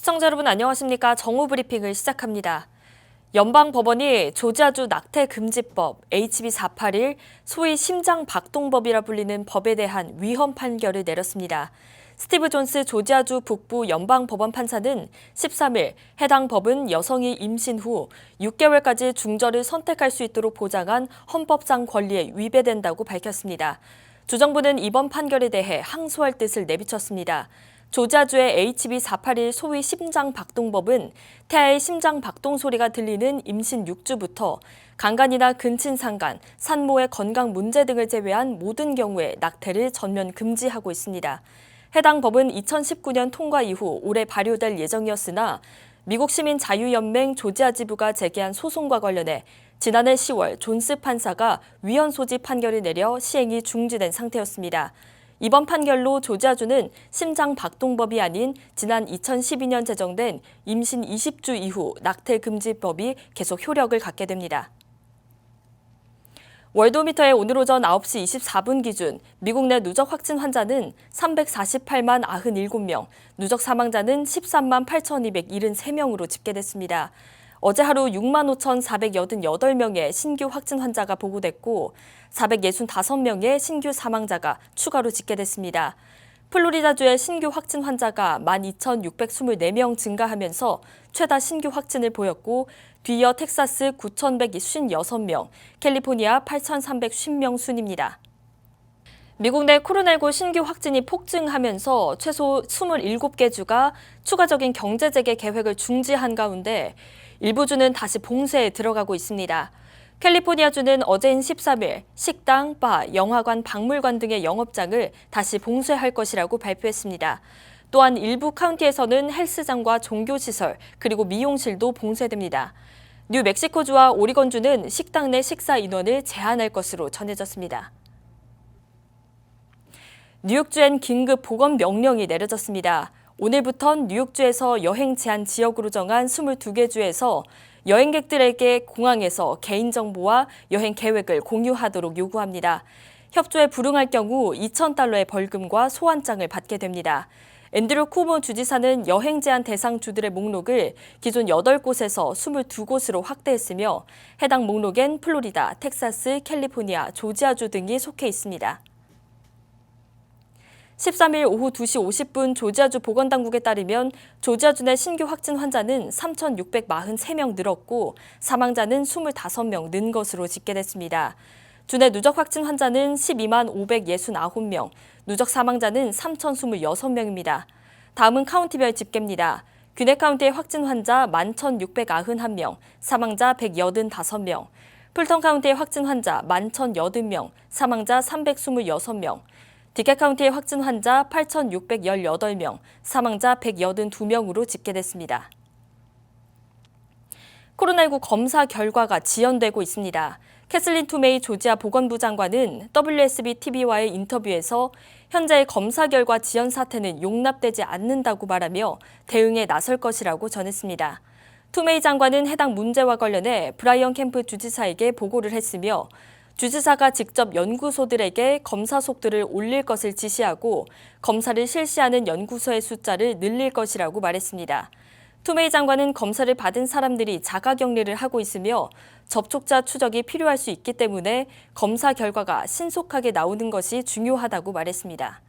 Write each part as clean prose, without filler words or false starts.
시청자 여러분 안녕하십니까? 정오 브리핑을 시작합니다. 연방법원이 조지아주 낙태금지법 HB 481, 소위 심장박동법이라 불리는 법에 대한 위헌 판결을 내렸습니다. 스티브 존스 조지아주 북부 연방법원 판사는 13일 해당 법은 여성이 임신 후 6개월까지 중절을 선택할 수 있도록 보장한 헌법상 권리에 위배된다고 밝혔습니다. 주정부는 이번 판결에 대해 항소할 뜻을 내비쳤습니다. 조지아주의 HB 481 소위 심장박동법은 태아의 심장박동 소리가 들리는 임신 6주부터 강간이나 근친상간, 산모의 건강 문제 등을 제외한 모든 경우에 낙태를 전면 금지하고 있습니다. 해당 법은 2019년 통과 이후 올해 발효될 예정이었으나 미국 시민자유연맹 조지아 지부가 제기한 소송과 관련해 지난해 10월 존스 판사가 위헌 소지 판결을 내려 시행이 중지된 상태였습니다. 이번 판결로 조지아주는 심장박동법이 아닌 지난 2012년 제정된 임신 20주 이후 낙태금지법이 계속 효력을 갖게 됩니다. 월도미터의 오늘 오전 9시 24분 기준 미국 내 누적 확진 환자는 348만 97명, 누적 사망자는 13만 8,273명으로 집계됐습니다. 어제 하루 6만 5,488명의 신규 확진 환자가 보고됐고 465명의 신규 사망자가 추가로 집계됐습니다. 플로리다주의 신규 확진 환자가 12,624명 증가하면서 최다 신규 확진을 보였고 뒤이어 텍사스 9,156명, 캘리포니아 8,350명 순입니다. 미국 내 코로나19 신규 확진이 폭증하면서 최소 27개 주가 추가적인 경제 재개 계획을 중지한 가운데 일부 주는 다시 봉쇄에 들어가고 있습니다. 캘리포니아주는 어제인 13일 식당, 바, 영화관, 박물관 등의 영업장을 다시 봉쇄할 것이라고 발표했습니다. 또한 일부 카운티에서는 헬스장과 종교시설, 그리고 미용실도 봉쇄됩니다. 뉴멕시코주와 오리건주는 식당 내 식사 인원을 제한할 것으로 전해졌습니다. 뉴욕주엔 긴급 보건 명령이 내려졌습니다. 오늘부턴 뉴욕주에서 여행 제한 지역으로 정한 22개 주에서 여행객들에게 공항에서 개인정보와 여행 계획을 공유하도록 요구합니다. 협조에 불응할 경우 $2,000의 벌금과 소환장을 받게 됩니다. 앤드류 쿠오모 주지사는 여행 제한 대상 주들의 목록을 기존 8곳에서 22곳으로 확대했으며 해당 목록엔 플로리다, 텍사스, 캘리포니아, 조지아주 등이 속해 있습니다. 13일 오후 2시 50분 조지아주 보건당국에 따르면 조지아주 내 신규 확진 환자는 3,643명 늘었고 사망자는 25명 는 것으로 집계됐습니다. 주내 누적 확진 환자는 12만 569명, 누적 사망자는 3,026명입니다. 다음은 카운티별 집계입니다. 귀넷 카운티의 확진 환자 11,691명, 사망자 185명, 풀턴 카운티의 확진 환자 11,080명, 사망자 326명, 디켓 카운티의 확진 환자 8,618명, 사망자 182명으로 집계됐습니다. 코로나19 검사 결과가 지연되고 있습니다. 캐슬린 투메이 조지아 보건부 장관은 WSB-TV와의 인터뷰에서 현재의 검사 결과 지연 사태는 용납되지 않는다고 말하며 대응에 나설 것이라고 전했습니다. 투메이 장관은 해당 문제와 관련해 브라이언 캠프 주지사에게 보고를 했으며 주지사가 직접 연구소들에게 검사 속도를 올릴 것을 지시하고 검사를 실시하는 연구소의 숫자를 늘릴 것이라고 말했습니다. 투메이 장관은 검사를 받은 사람들이 자가격리를 하고 있으며 접촉자 추적이 필요할 수 있기 때문에 검사 결과가 신속하게 나오는 것이 중요하다고 말했습니다.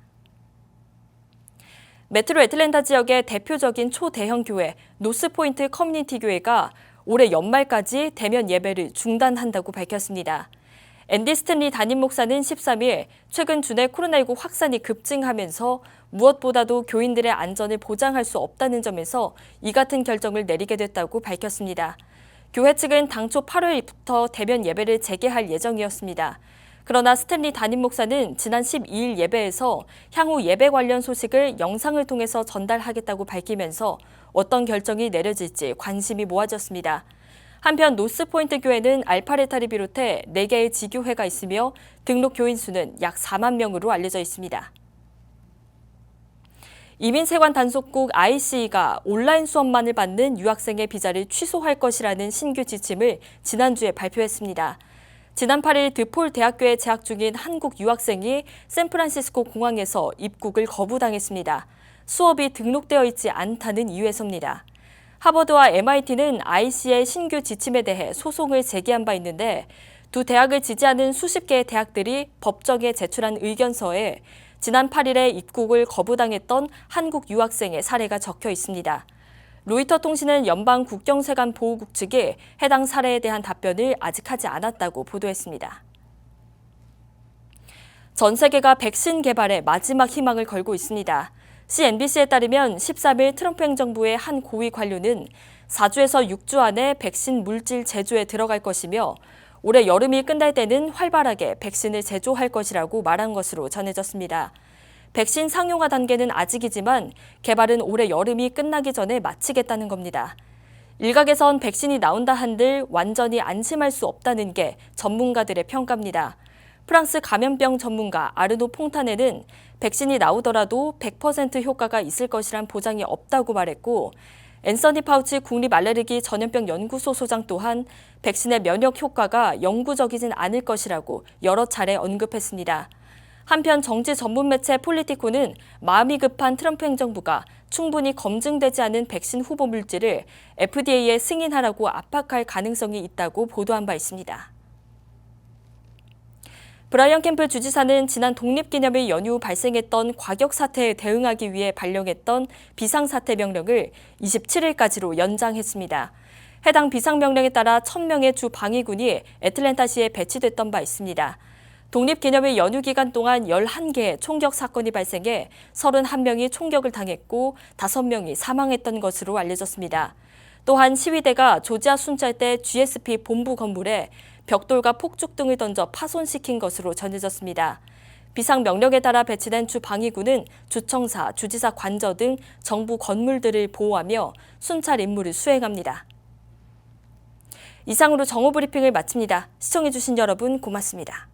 메트로 애틀랜타 지역의 대표적인 초대형 교회 노스포인트 커뮤니티 교회가 올해 연말까지 대면 예배를 중단한다고 밝혔습니다. 앤디 스탠리 담임 목사는 13일 최근 주내 코로나19 확산이 급증하면서 무엇보다도 교인들의 안전을 보장할 수 없다는 점에서 이 같은 결정을 내리게 됐다고 밝혔습니다. 교회 측은 당초 8월부터 대면 예배를 재개할 예정이었습니다. 그러나 스탠리 담임 목사는 지난 12일 예배에서 향후 예배 관련 소식을 영상을 통해서 전달하겠다고 밝히면서 어떤 결정이 내려질지 관심이 모아졌습니다. 한편 노스포인트 교회는 알파레타를 비롯해 4개의 지교회가 있으며 등록 교인 수는 약 4만 명으로 알려져 있습니다. 이민세관 단속국 ICE가 온라인 수업만을 받는 유학생의 비자를 취소할 것이라는 신규 지침을 지난주에 발표했습니다. 지난 8일 드폴 대학교에 재학 중인 한국 유학생이 샌프란시스코 공항에서 입국을 거부당했습니다. 수업이 등록되어 있지 않다는 이유에서입니다. 하버드와 MIT는 IC의 신규 지침에 대해 소송을 제기한 바 있는데 두 대학을 지지하는 수십 개의 대학들이 법정에 제출한 의견서에 지난 8일에 입국을 거부당했던 한국 유학생의 사례가 적혀 있습니다. 로이터 통신은 연방 국경세관 보호국 측이 해당 사례에 대한 답변을 아직 하지 않았다고 보도했습니다. 전 세계가 백신 개발에 마지막 희망을 걸고 있습니다. CNBC에 따르면 13일 트럼프 행정부의 한 고위 관료는 4주에서 6주 안에 백신 물질 제조에 들어갈 것이며 올해 여름이 끝날 때는 활발하게 백신을 제조할 것이라고 말한 것으로 전해졌습니다. 백신 상용화 단계는 아직이지만 개발은 올해 여름이 끝나기 전에 마치겠다는 겁니다. 일각에선 백신이 나온다 한들 완전히 안심할 수 없다는 게 전문가들의 평가입니다. 프랑스 감염병 전문가 아르노 퐁타네는 백신이 나오더라도 100% 효과가 있을 것이란 보장이 없다고 말했고, 앤서니 파우치 국립알레르기 전염병 연구소 소장 또한 백신의 면역 효과가 영구적이진 않을 것이라고 여러 차례 언급했습니다. 한편 정치 전문 매체 폴리티코는 마음이 급한 트럼프 행정부가 충분히 검증되지 않은 백신 후보 물질을 FDA에 승인하라고 압박할 가능성이 있다고 보도한 바 있습니다. 브라이언 캠프 주지사는 지난 독립기념일 연휴 발생했던 과격 사태에 대응하기 위해 발령했던 비상사태 명령을 27일까지로 연장했습니다. 해당 비상명령에 따라 1,000명의 주 방위군이 애틀랜타시에 배치됐던 바 있습니다. 독립기념일 연휴 기간 동안 11개의 총격 사건이 발생해 31명이 총격을 당했고 5명이 사망했던 것으로 알려졌습니다. 또한 시위대가 조지아 순찰대 GSP 본부 건물에 벽돌과 폭죽 등을 던져 파손시킨 것으로 전해졌습니다. 비상명령에 따라 배치된 주 방위군은 주청사, 주지사 관저 등 정부 건물들을 보호하며 순찰 임무를 수행합니다. 이상으로 정오 브리핑을 마칩니다. 시청해주신 여러분 고맙습니다.